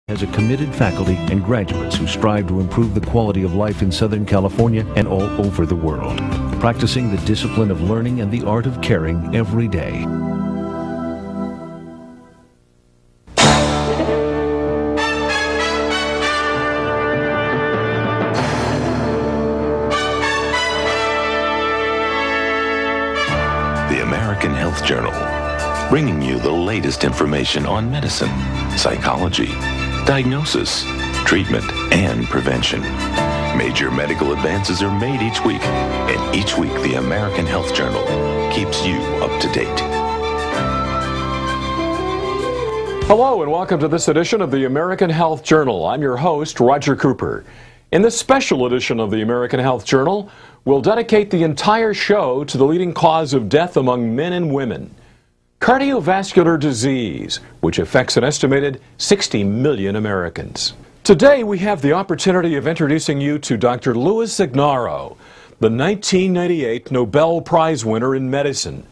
has a committed faculty and graduates who strive to improve the quality of life in Southern California and all over the world, practicing the discipline of learning and the art of caring every day. The American Health Journal, bringing you the latest information on medicine, psychology, diagnosis, treatment, and prevention. Major medical advances are made each week, and each week the American Health Journal keeps you up to date. Hello and welcome to this edition of the American Health Journal. I'm your host, Roger Cooper. In this special edition of the American Health Journal, we'll dedicate the entire show to the leading cause of death among men and women: cardiovascular disease, which affects an estimated 60 million Americans. Today we have the opportunity of introducing you to Dr. Louis Ignarro, the 1998 Nobel Prize winner in medicine.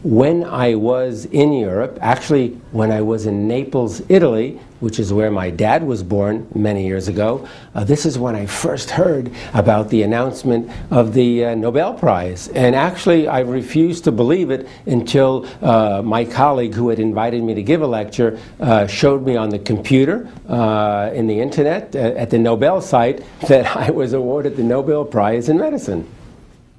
When I was in Europe, actually when I was in Naples, Italy, which is where my dad was born many years ago, this is when I first heard about the announcement of the Nobel Prize. And actually I refused to believe it until my colleague who had invited me to give a lecture showed me on the computer, in the internet, at the Nobel site, that I was awarded the Nobel Prize in medicine.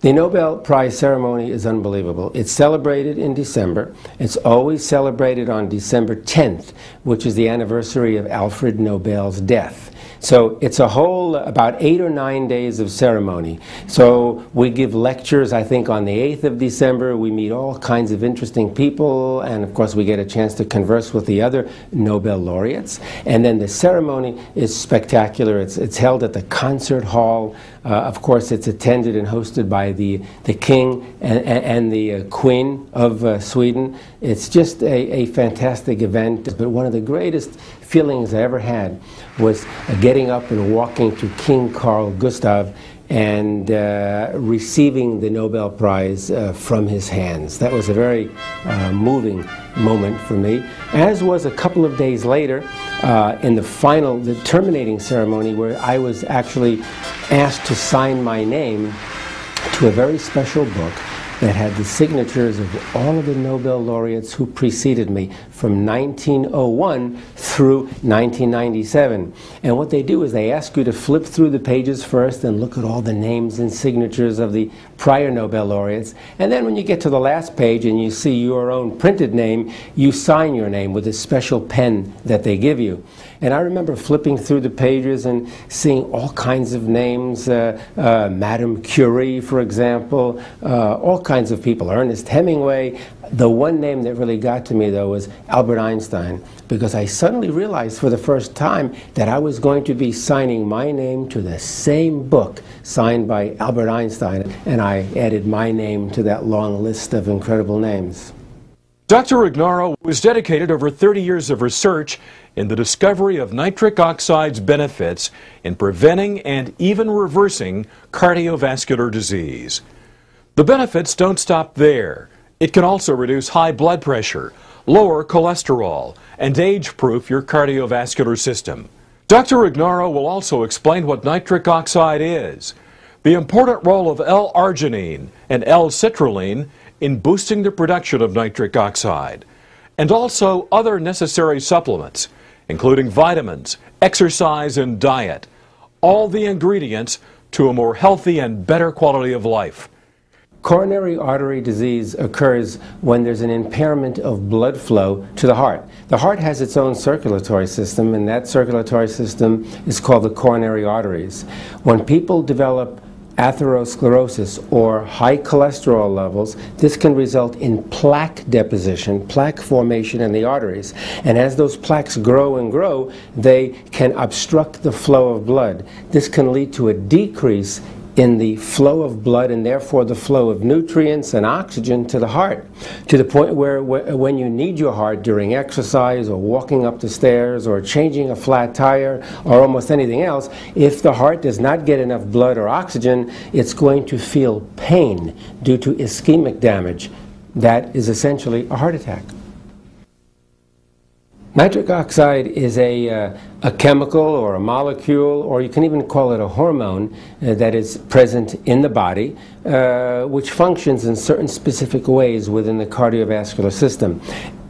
The Nobel Prize ceremony is unbelievable. It's celebrated in December. It's always celebrated on December 10th, which is the anniversary of Alfred Nobel's death. So it's a whole about 8 or 9 days of ceremony. So we give lectures, I think, on the 8th of December. We meet all kinds of interesting people, and of course we get a chance to converse with the other Nobel laureates. And then the ceremony is spectacular. It's held at the concert hall. Of course, it's attended and hosted by the king and the queen of Sweden. It's just a fantastic event. But one of the greatest feelings I ever had was getting up and walking to King Carl Gustav and receiving the Nobel Prize from his hands. That was a very moving moment for me, as was a couple of days later in the terminating ceremony, where I was actually asked to sign my name to a very special book that had the signatures of all of the Nobel laureates who preceded me from 1901 through 1997. And what they do is they ask you to flip through the pages first and look at all the names and signatures of the prior Nobel laureates. And then when you get to the last page and you see your own printed name, you sign your name with a special pen that they give you. And I remember flipping through the pages and seeing all kinds of names, Madame Curie, for example, all kinds of people, Ernest Hemingway. The one name that really got to me, though, was Albert Einstein, because I suddenly realized for the first time that I was going to be signing my name to the same book signed by Albert Einstein, and I added my name to that long list of incredible names. Dr. Ignarro was dedicated over 30 years of research in the discovery of nitric oxide's benefits in preventing and even reversing cardiovascular disease. The benefits don't stop there. It can also reduce high blood pressure, lower cholesterol, and age-proof your cardiovascular system. Dr. Ignarro will also explain what nitric oxide is, the important role of L-arginine and L-citrulline in boosting the production of nitric oxide, and also other necessary supplements, including vitamins, exercise, and diet, all the ingredients to a more healthy and better quality of life. Coronary artery disease occurs when there's an impairment of blood flow to the heart. The heart has its own circulatory system, and that circulatory system is called the coronary arteries. When people develop atherosclerosis or high cholesterol levels, this can result in plaque deposition, plaque formation in the arteries. And as those plaques grow and grow, they can obstruct the flow of blood. This can lead to a decrease in the flow of blood and therefore the flow of nutrients and oxygen to the heart, to the point where when you need your heart during exercise or walking up the stairs or changing a flat tire or almost anything else, if the heart does not get enough blood or oxygen, it's going to feel pain due to ischemic damage. That is essentially a heart attack. Nitric oxide is a chemical or a molecule, or you can even call it a hormone that is present in the body, which functions in certain specific ways within the cardiovascular system.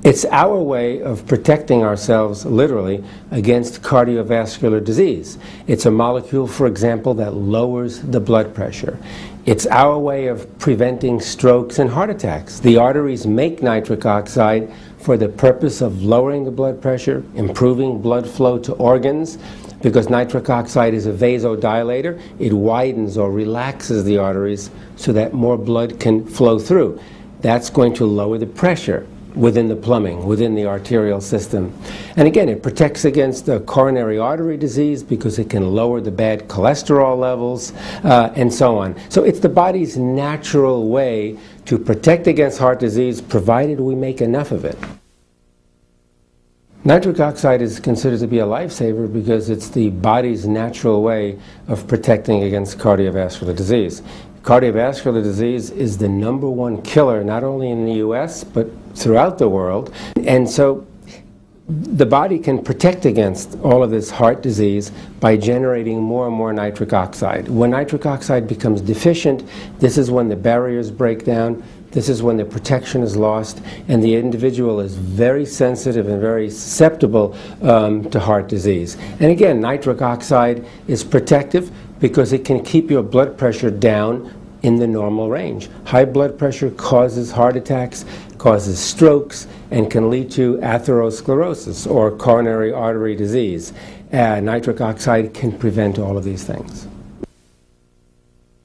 It's our way of protecting ourselves, literally, against cardiovascular disease. It's a molecule, for example, that lowers the blood pressure. It's our way of preventing strokes and heart attacks. The arteries make nitric oxide for the purpose of lowering the blood pressure, improving blood flow to organs, because nitric oxide is a vasodilator. It widens or relaxes the arteries so that more blood can flow through. That's going to lower the pressure within the plumbing, within the arterial system. And again, it protects against coronary artery disease because it can lower the bad cholesterol levels, and so on. So it's the body's natural way to protect against heart disease, provided we make enough of it. Nitric oxide is considered to be a lifesaver because it's the body's natural way of protecting against cardiovascular disease. Cardiovascular disease is the #1 killer, not only in the US, but throughout the world. And so the body can protect against all of this heart disease by generating more and more nitric oxide. When nitric oxide becomes deficient, this is when the barriers break down, this is when the protection is lost, and the individual is very sensitive and very susceptible to heart disease. And again, nitric oxide is protective because it can keep your blood pressure down in the normal range. High blood pressure causes heart attacks, causes strokes, and can lead to atherosclerosis or coronary artery disease. Nitric oxide can prevent all of these things.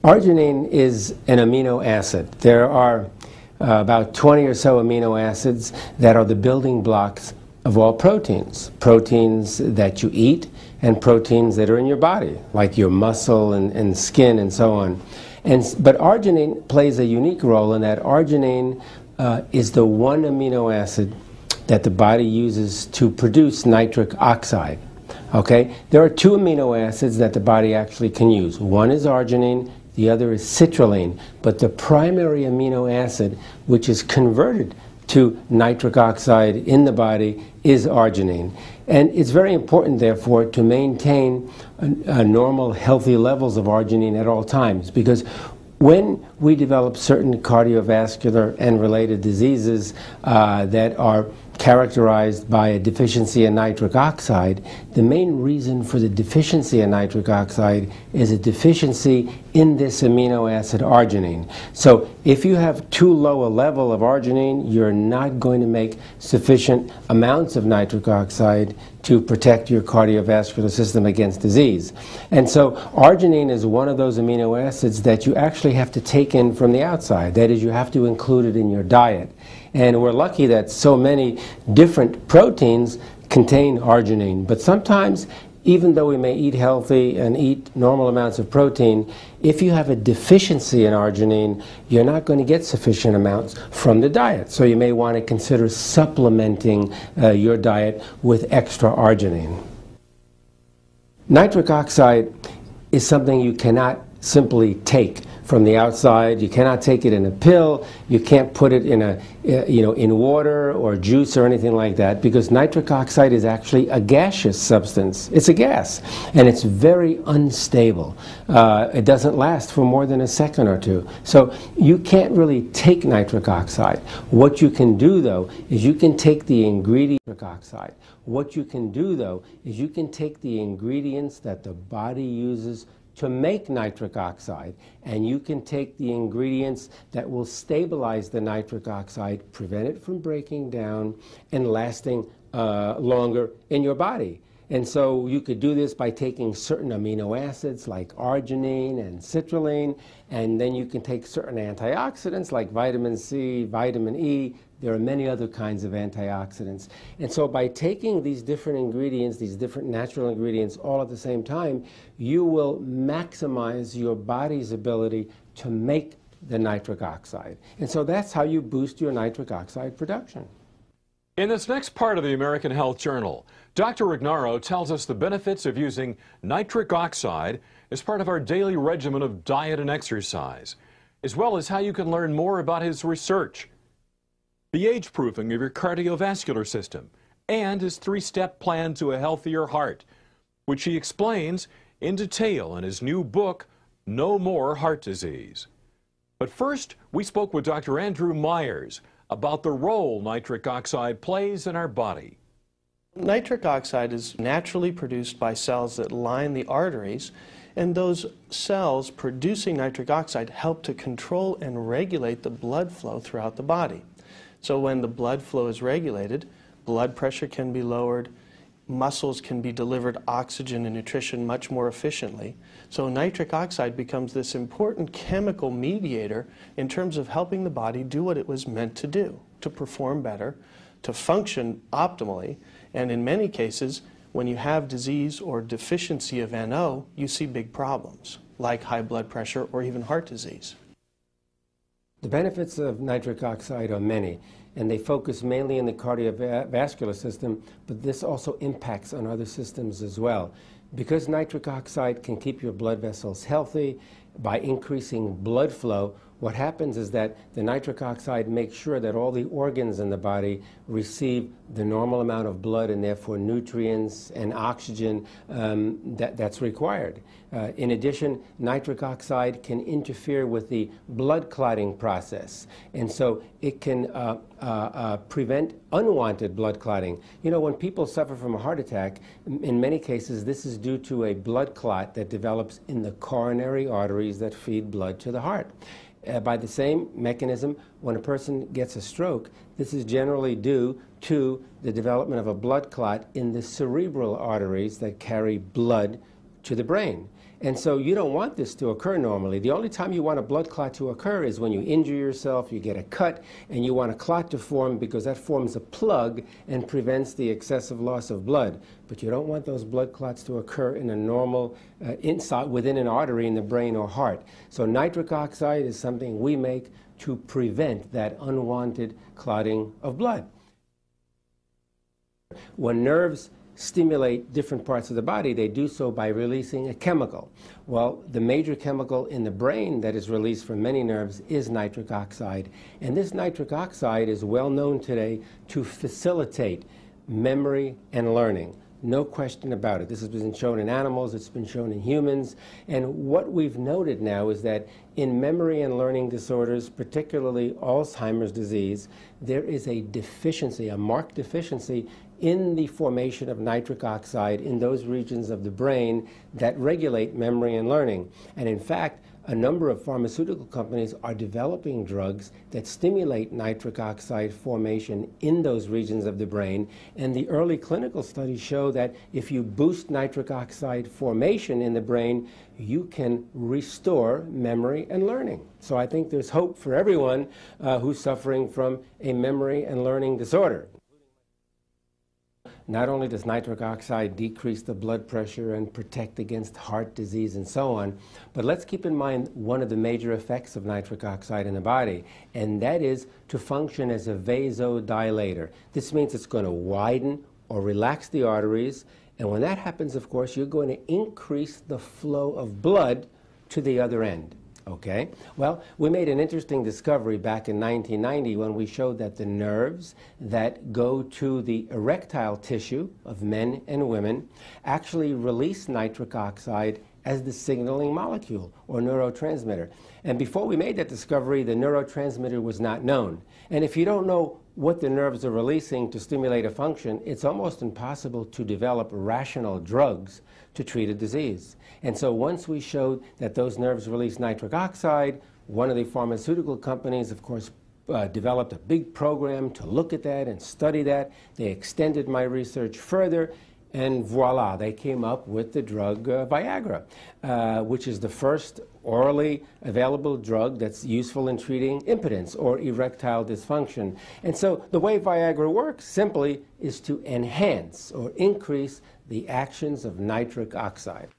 Arginine is an amino acid. There are about 20 or so amino acids that are the building blocks of all proteins. Proteins that you eat and proteins that are in your body, like your muscle and skin and so on. But arginine plays a unique role in that arginine is the one amino acid that the body uses to produce nitric oxide. Okay? There are two amino acids that the body actually can use. One is arginine, the other is citrulline. But the primary amino acid, which is converted to nitric oxide in the body, is arginine. And it's very important, therefore, to maintain normal, healthy levels of arginine at all times, because when we develop certain cardiovascular and related diseases that are characterized by a deficiency in nitric oxide, the main reason for the deficiency in nitric oxide is a deficiency in this amino acid arginine. So if you have too low a level of arginine, you're not going to make sufficient amounts of nitric oxide to protect your cardiovascular system against disease. And so arginine is one of those amino acids that you actually have to take in from the outside. That is, you have to include it in your diet. And we're lucky that so many different proteins contain arginine. But sometimes, even though we may eat healthy and eat normal amounts of protein, if you have a deficiency in arginine, you're not going to get sufficient amounts from the diet. So you may want to consider supplementing your diet with extra arginine. Nitric oxide is something you cannot simply take from the outside. You cannot take it in a pill. You can't put it in in water or juice or anything like that, because nitric oxide is actually a gaseous substance. It's a gas, and it's very unstable. It doesn't last for more than a second or two. So you can't really take nitric oxide. What you can do, though, is you can take the ingredient nitric oxide. What you can do, though, is you can take the ingredients that the body uses to make nitric oxide, and you can take the ingredients that will stabilize the nitric oxide, prevent it from breaking down and lasting longer in your body. And so you could do this by taking certain amino acids like arginine and citrulline, and then you can take certain antioxidants like vitamin C, vitamin E. There are many other kinds of antioxidants. And so by taking these different ingredients, these different natural ingredients all at the same time, you will maximize your body's ability to make the nitric oxide. And so that's how you boost your nitric oxide production. In this next part of the American Health Journal, Dr. Ignarro tells us the benefits of using nitric oxide as part of our daily regimen of diet and exercise, as well as how you can learn more about his research, the age-proofing of your cardiovascular system, and his 3-step plan to a healthier heart, which he explains in detail in his new book, No More Heart Disease. But first, we spoke with Dr. Andrew Myers about the role nitric oxide plays in our body. Nitric oxide is naturally produced by cells that line the arteries, and those cells producing nitric oxide help to control and regulate the blood flow throughout the body. So when the blood flow is regulated, blood pressure can be lowered, muscles can be delivered oxygen and nutrition much more efficiently. So nitric oxide becomes this important chemical mediator in terms of helping the body do what it was meant to do, to perform better, to function optimally, and in many cases, when you have disease or deficiency of NO, you see big problems, like high blood pressure or even heart disease. The benefits of nitric oxide are many, and they focus mainly in the cardiovascular system, but this also impacts on other systems as well. Because nitric oxide can keep your blood vessels healthy by increasing blood flow, what happens is that the nitric oxide makes sure that all the organs in the body receive the normal amount of blood and therefore nutrients and oxygen that's required. In addition, nitric oxide can interfere with the blood clotting process, and so it can prevent unwanted blood clotting. You know, when people suffer from a heart attack, in many cases this is due to a blood clot that develops in the coronary arteries that feed blood to the heart. By the same mechanism, when a person gets a stroke, this is generally due to the development of a blood clot in the cerebral arteries that carry blood to the brain. And so you don't want this to occur normally. The only time you want a blood clot to occur is when you injure yourself, you get a cut, and you want a clot to form because that forms a plug and prevents the excessive loss of blood. But you don't want those blood clots to occur in a normal, inside, within an artery in the brain or heart. So nitric oxide is something we make to prevent that unwanted clotting of blood. When nerves stimulate different parts of the body, they do so by releasing a chemical. Well, the major chemical in the brain that is released from many nerves is nitric oxide. And this nitric oxide is well known today to facilitate memory and learning. No question about it. This has been shown in animals, it's been shown in humans, and what we've noted now is that in memory and learning disorders, particularly Alzheimer's disease, there is a deficiency, a marked deficiency in the formation of nitric oxide in those regions of the brain that regulate memory and learning. And in fact, a number of pharmaceutical companies are developing drugs that stimulate nitric oxide formation in those regions of the brain, and the early clinical studies show that if you boost nitric oxide formation in the brain, you can restore memory and learning. So I think there's hope for everyone who's suffering from a memory and learning disorder. Not only does nitric oxide decrease the blood pressure and protect against heart disease and so on, but let's keep in mind one of the major effects of nitric oxide in the body, and that is to function as a vasodilator. This means it's going to widen or relax the arteries, and when that happens, of course, you're going to increase the flow of blood to the other end. Okay? Well, we made an interesting discovery back in 1990 when we showed that the nerves that go to the erectile tissue of men and women actually release nitric oxide as the signaling molecule or neurotransmitter. And before we made that discovery, the neurotransmitter was not known. And if you don't know what the nerves are releasing to stimulate a function, it's almost impossible to develop rational drugs to treat a disease. And so once we showed that those nerves release nitric oxide, one of the pharmaceutical companies, of course, developed a big program to look at that and study that. They extended my research further, and voila, they came up with the drug Viagra, which is the first orally available drug that's useful in treating impotence or erectile dysfunction. And so the way Viagra works simply is to enhance or increase the actions of nitric oxide.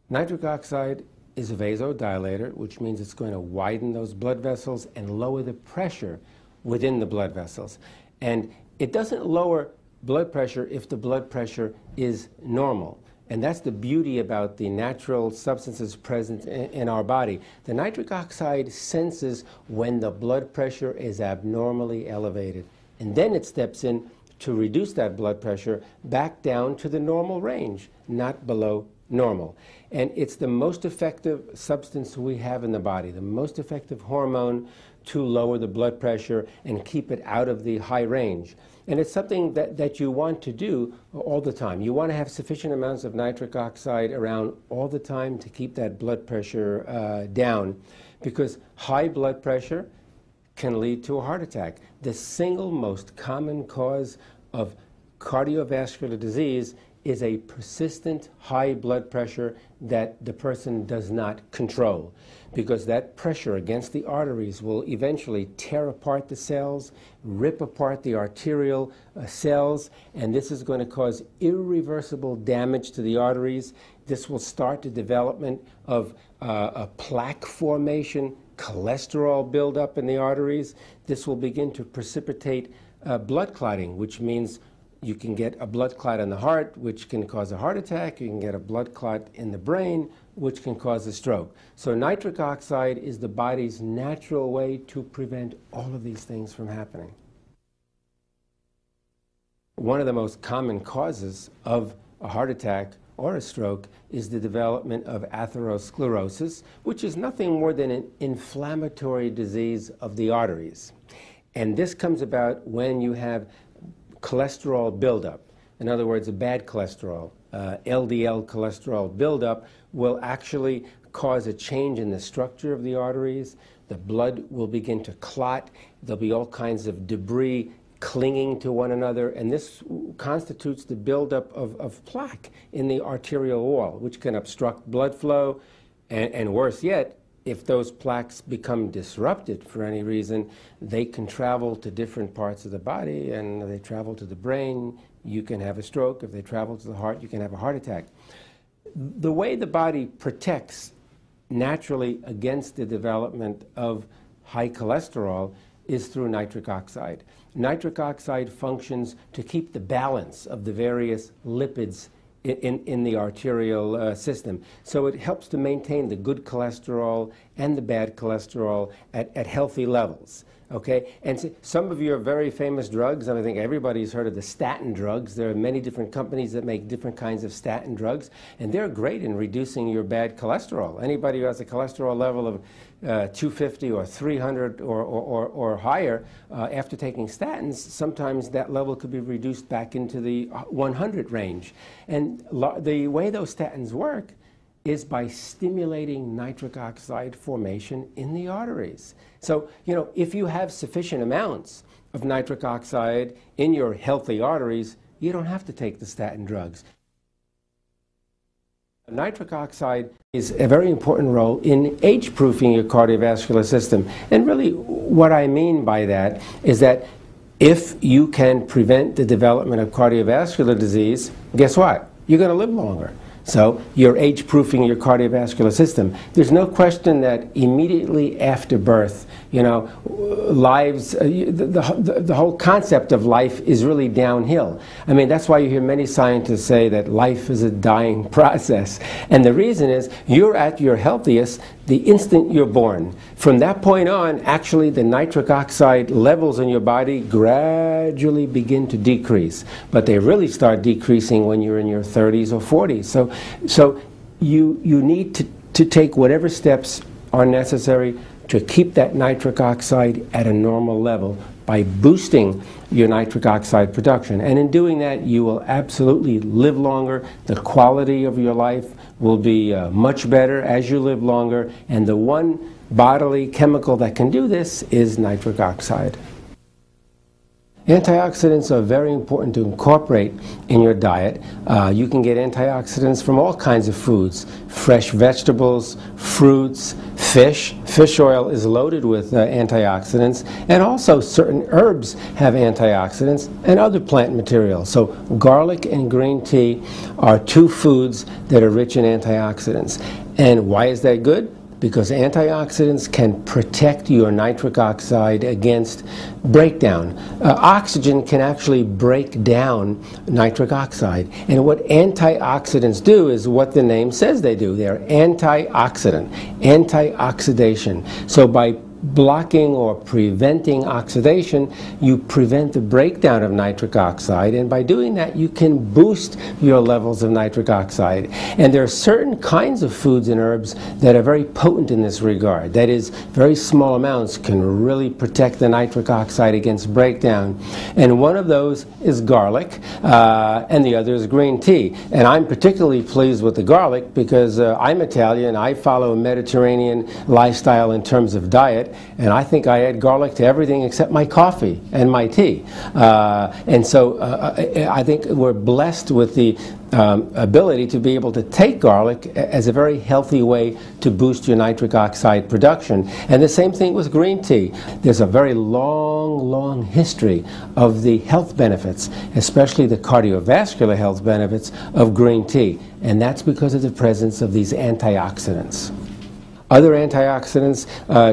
Nitric oxide is a vasodilator, which means it's going to widen those blood vessels and lower the pressure within the blood vessels. And it doesn't lower blood pressure if the blood pressure is normal. And that's the beauty about the natural substances present in our body. The nitric oxide senses when the blood pressure is abnormally elevated. And then it steps in to reduce that blood pressure back down to the normal range, not below normal. And it's the most effective substance we have in the body, the most effective hormone to lower the blood pressure and keep it out of the high range. And it's something that you want to do all the time. You want to have sufficient amounts of nitric oxide around all the time to keep that blood pressure down, because high blood pressure can lead to a heart attack. The single most common cause of cardiovascular disease is a persistent high blood pressure that the person does not control, because that pressure against the arteries will eventually tear apart the cells, rip apart the arterial cells, and this is going to cause irreversible damage to the arteries. This will start the development of a plaque formation, cholesterol buildup in the arteries. This will begin to precipitate blood clotting, which means you can get a blood clot in the heart, which can cause a heart attack. You can get a blood clot in the brain, which can cause a stroke. So nitric oxide is the body's natural way to prevent all of these things from happening. One of the most common causes of a heart attack or a stroke is the development of atherosclerosis, which is nothing more than an inflammatory disease of the arteries. And this comes about when you have cholesterol buildup. In other words, a bad cholesterol, LDL cholesterol buildup will actually cause a change in the structure of the arteries. The blood will begin to clot. There'll be all kinds of debris clinging to one another, and this constitutes the buildup of plaque in the arterial wall, which can obstruct blood flow, and worse yet, if those plaques become disrupted for any reason, they can travel to different parts of the body, and they travel to the brain, you can have a stroke. If they travel to the heart, you can have a heart attack. The way the body protects naturally against the development of high cholesterol is through nitric oxide. Nitric oxide functions to keep the balance of the various lipids in the arterial system. So it helps to maintain the good cholesterol and the bad cholesterol at healthy levels. Okay? And so some of your very famous drugs, and I think everybody's heard of the statin drugs. There are many different companies that make different kinds of statin drugs, and they're great in reducing your bad cholesterol. Anybody who has a cholesterol level of 250 or 300 or higher, after taking statins, sometimes that level could be reduced back into the 100 range. And the way those statins work is by stimulating nitric oxide formation in the arteries. So, you know, if you have sufficient amounts of nitric oxide in your healthy arteries, you don't have to take the statin drugs. Nitric oxide is a very important role in age-proofing your cardiovascular system. And really what I mean by that is that if you can prevent the development of cardiovascular disease, guess what? You're going to live longer. So you're age-proofing your cardiovascular system. There's no question that immediately after birth, you know, lives, the whole concept of life is really downhill. I mean, that's why you hear many scientists say that life is a dying process. And the reason is you're at your healthiest the instant you're born. From that point on, actually the nitric oxide levels in your body gradually begin to decrease. But they really start decreasing when you're in your 30s or 40s. So you need to take whatever steps are necessary to keep that nitric oxide at a normal level by boosting your nitric oxide production. And in doing that, you will absolutely live longer. The quality of your life will be much better as you live longer. And the one bodily chemical that can do this is nitric oxide. Antioxidants are very important to incorporate in your diet. You can get antioxidants from all kinds of foods: fresh vegetables, fruits, fish. Fish oil is loaded with antioxidants, and also certain herbs have antioxidants and other plant materials. So garlic and green tea are two foods that are rich in antioxidants. And why is that good? Because antioxidants can protect your nitric oxide against breakdown. Oxygen can actually break down nitric oxide. And what antioxidants do is what the name says they do. They're antioxidant, anti-oxidation. So by blocking or preventing oxidation, you prevent the breakdown of nitric oxide, and by doing that you can boost your levels of nitric oxide. And there are certain kinds of foods and herbs that are very potent in this regard. That is, very small amounts can really protect the nitric oxide against breakdown. And one of those is garlic, and the other is green tea. And I'm particularly pleased with the garlic because I'm Italian. I follow a Mediterranean lifestyle in terms of diet, and I think I add garlic to everything except my coffee and my tea. And so I think we're blessed with the ability to be able to take garlic as a very healthy way to boost your nitric oxide production. And the same thing with green tea. There's a very long history of the health benefits, especially the cardiovascular health benefits of green tea. And that's because of the presence of these antioxidants. Other antioxidants,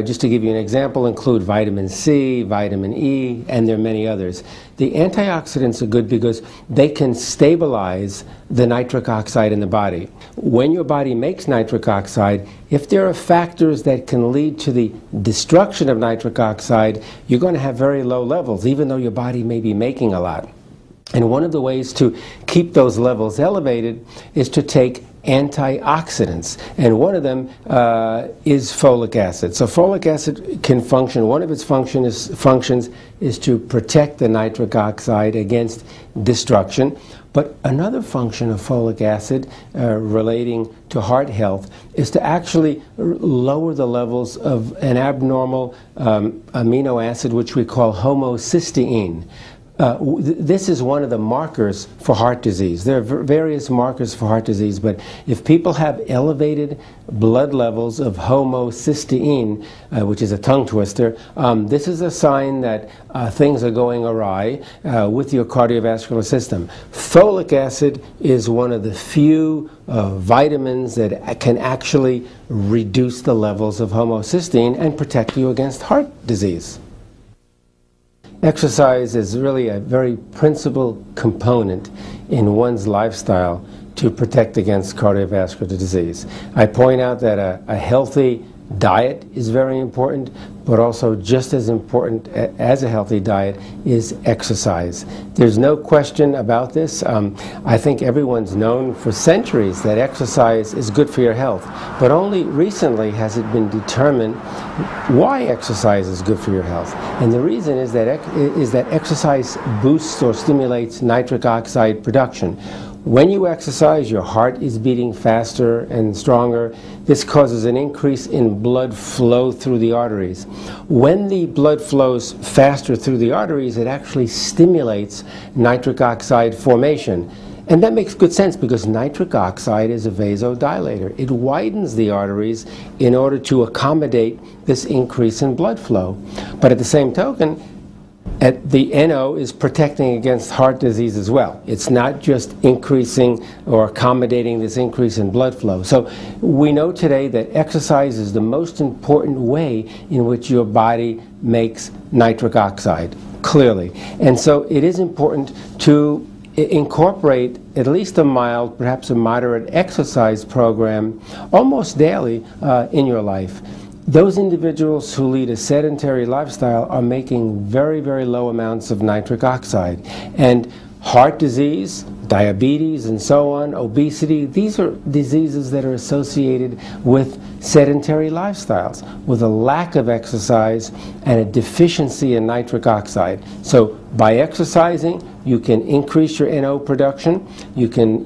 just to give you an example, include vitamin C, vitamin E, and there are many others. The antioxidants are good because they can stabilize the nitric oxide in the body. When your body makes nitric oxide, if there are factors that can lead to the destruction of nitric oxide, you're going to have very low levels, even though your body may be making a lot. And one of the ways to keep those levels elevated is to take antioxidants, and one of them is folic acid. So folic acid can function, one of its functions is to protect the nitric oxide against destruction. But another function of folic acid relating to heart health is to actually lower the levels of an abnormal amino acid which we call homocysteine. This is one of the markers for heart disease. There are various markers for heart disease, but if people have elevated blood levels of homocysteine, which is a tongue twister, this is a sign that things are going awry with your cardiovascular system. Folic acid is one of the few vitamins that can actually reduce the levels of homocysteine and protect you against heart disease. Exercise is really a very principal component in one's lifestyle to protect against cardiovascular disease. I point out that a healthy diet is very important, but also just as important as a healthy diet is exercise. There's no question about this. I think everyone's known for centuries that exercise is good for your health, but only recently has it been determined why exercise is good for your health. And the reason is that exercise boosts or stimulates nitric oxide production. When you exercise, your heart is beating faster and stronger. This causes an increase in blood flow through the arteries. When the blood flows faster through the arteries, it actually stimulates nitric oxide formation. And that makes good sense because nitric oxide is a vasodilator. It widens the arteries in order to accommodate this increase in blood flow. But at the same token, the NO is protecting against heart disease as well. It's not just increasing or accommodating this increase in blood flow. So we know today that exercise is the most important way in which your body makes nitric oxide, clearly. And so it is important to incorporate at least a mild, perhaps a moderate exercise program almost daily in your life. Those individuals who lead a sedentary lifestyle are making very, very low amounts of nitric oxide. And heart disease, diabetes, and so on, obesity, these are diseases that are associated with sedentary lifestyles, with a lack of exercise and a deficiency in nitric oxide. So by exercising, you can increase your NO production. You can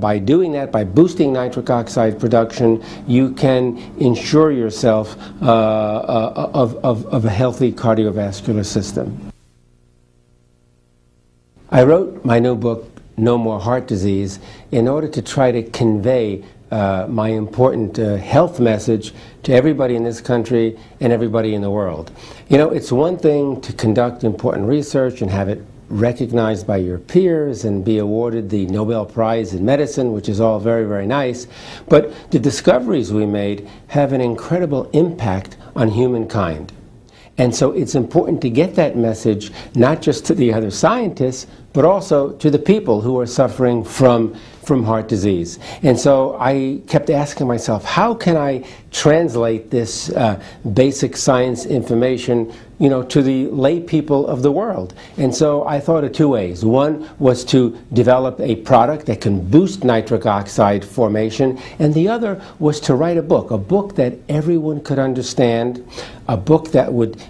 by doing that, by boosting nitric oxide production, you can ensure yourself of a healthy cardiovascular system. I wrote my new book, No More Heart Disease, in order to try to convey my important health message to everybody in this country and everybody in the world. You know, it's one thing to conduct important research and have it recognized by your peers and be awarded the Nobel Prize in Medicine, which is all very, very nice, but the discoveries we made have an incredible impact on humankind. And so it's important to get that message not just to the other scientists, but also to the people who are suffering from heart disease. And so I kept asking myself, how can I translate this basic science information, you know, to the lay people of the world? And so I thought of two ways. One was to develop a product that can boost nitric oxide formation, and the other was to write a book that everyone could understand, a book that would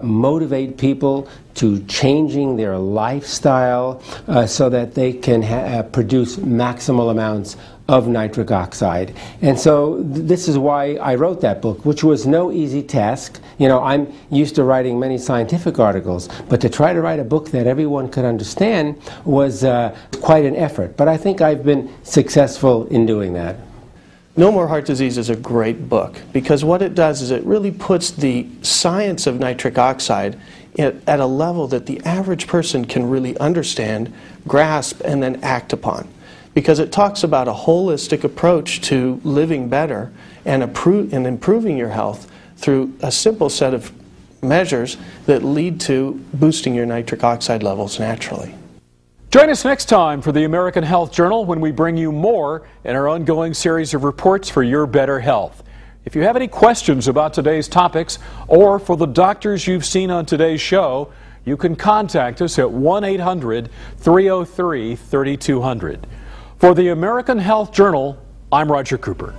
motivate people to changing their lifestyle so that they can produce maximal amounts of nitric oxide. And so this is why I wrote that book, which was no easy task. You know, I'm used to writing many scientific articles, but to try to write a book that everyone could understand was quite an effort. But I think I've been successful in doing that. No More Heart Disease is a great book because what it does is it really puts the science of nitric oxide at a level that the average person can really understand, grasp, and then act upon. Because it talks about a holistic approach to living better and improving your health through a simple set of measures that lead to boosting your nitric oxide levels naturally. Join us next time for the American Health Journal when we bring you more in our ongoing series of reports for your better health. If you have any questions about today's topics or for the doctors you've seen on today's show, you can contact us at 1-800-303-3200. For the American Health Journal, I'm Roger Cooper.